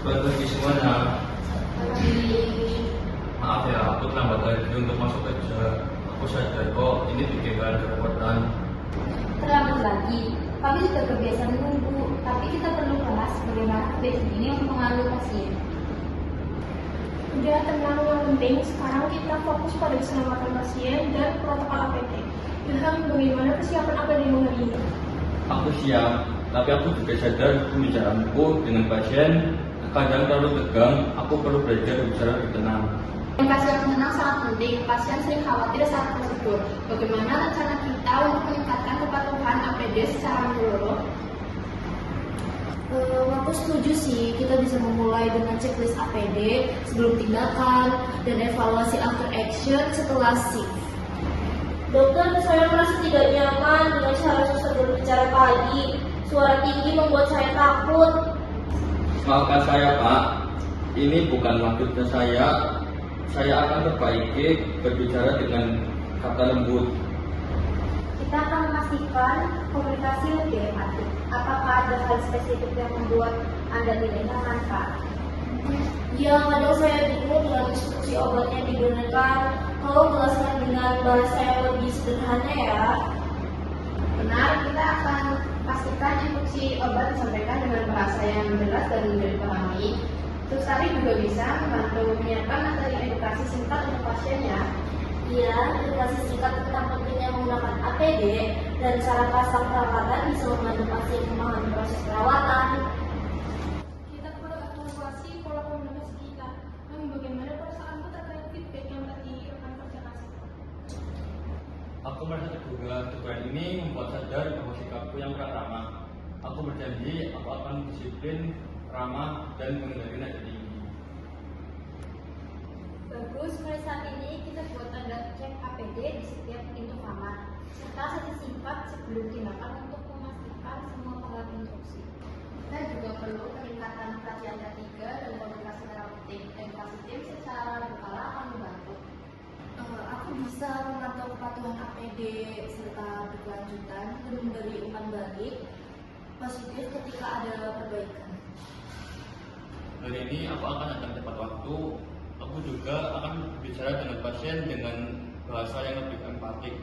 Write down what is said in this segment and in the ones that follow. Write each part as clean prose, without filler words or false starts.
Pagi semuanya. Pagi. Maaf ya, aku terlambat lagi untuk masuk kerja. Aku sadar kok ini bikin kalian kerepotan. Terlambat lagi. Kami sudah terbiasa menunggu, tapi kita perlu bahas bagaimana kebiasaan ini mempengaruhi pasien. Udah tenang, yang penting sekarang kita fokus pada keselamatan pasien dan protokol APD. Ilham, bagaimana persiapan APD hari ini? Aku siap, tapi aku juga sadar pembicaraanku dengan pasien kadang terlalu tegang. Aku perlu belajar bicara lebih tenang. Komunikasi yang tenang sangat penting. Pasien sering khawatir saat prosedur. Bagaimana rencana kita untuk meningkatkan kepatuhan APD secara menyeluruh? Aku setuju sih, kita bisa memulai dengan checklist APD sebelum tindakan dan evaluasi after action setelah shift. Dokter, saya merasa tidak nyaman dengan cara suster berbicara pagi. Suara tinggi membuat saya takut. Maafkan saya, Pak. Ini bukan maksudnya saya. Saya akan perbaiki berbicara dengan kata lembut. Kita akan memastikan komunikasi lebih empatik. Apakah ada hal spesifik yang membuat Anda tidak nyaman, Pak? Ya, kadang saya bingung dengan instruksi obatnya digunakan. Tolong jelaskan dengan bahasa yang lebih sederhana ya. Benar, kita akan pastikan instruksi obat disampaikan dengan bahasa yang jelas dan mudah dipahami. Sutari juga bisa membantu menyiapkan materi edukasi singkat untuk pasien ya. Iya, edukasi singkat tentang pentingnya menggunakan APD dan cara pasang peralatan bisa membantu pasien memahami proses perawatan. Kita perlu evaluasi pola komunikasi kita. Namun bagaimana perasaanmu terkait feedback yang tadi rekan kerja kasih? Aku merasa tergugah. Teguran ini membuat sadar bahwa sikapku yang kurang ramah. Aku berjanji aku akan disiplin, ramah, dan menghindari nada tinggi. Bagus, mulai saat ini kita buat tanda cek APD di setiap pintu kamar, serta sesi singkat sebelum tindakan untuk memastikan semua penggal instruksi. Kita juga perlu peningkatan kajian ketiga dan komunikasi terapeutik. Edukasi tim secara berkala akan membantu. Aku bisa memantau kepatuhan APD serta berkelanjutan dan memberi umpan balik positif ketika ada perbaikan. Hari ini aku akan datang tepat waktu. Aku juga akan bicara dengan pasien dengan bahasa yang lebih empatik.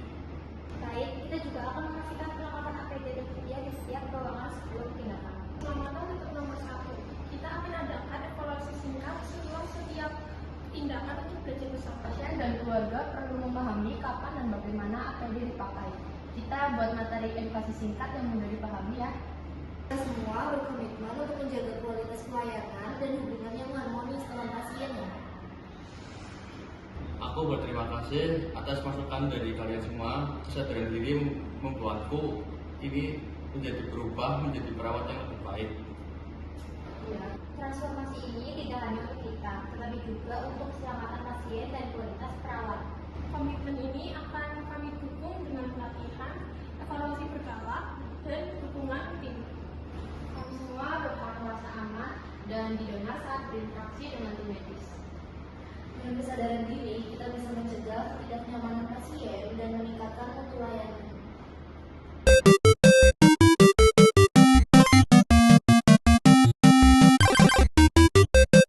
Baik, kita juga akan memastikan perlengkapan APD tersedia di setiap ruangan sebelum tindakan. Keselamatan untuk nomor 1. Kita akan adakan evaluasi singkat setelah setiap tindakan untuk belajar bersama. Pasien dan keluarga perlu memahami kapan dan bagaimana APD dipakai. Kita buat materi edukasi singkat yang mudah dipahami ya. Kita semua berkomitmen untuk menjaga kualitas pelayanan dan hubungan yang harmonis dengan pasien ya. Aku berterima kasih atas masukan dari kalian semua. Kesadaran diri membuatku ini menjadi berubah menjadi perawat yang lebih baik. Ya, transformasi ini tidak hanya untuk kita, tetapi juga untuk keselamatan pasien dan kualitas perawat. Komitmen ini akan kami dukung dengan pelatihan, evaluasi berkala, dan dukungan tim. Kami semua berharap merasa aman dan didengar saat berinteraksi dengan tim medis. Dengan kesadaran diri, kita bisa mencegah ketidaknyamanan pasien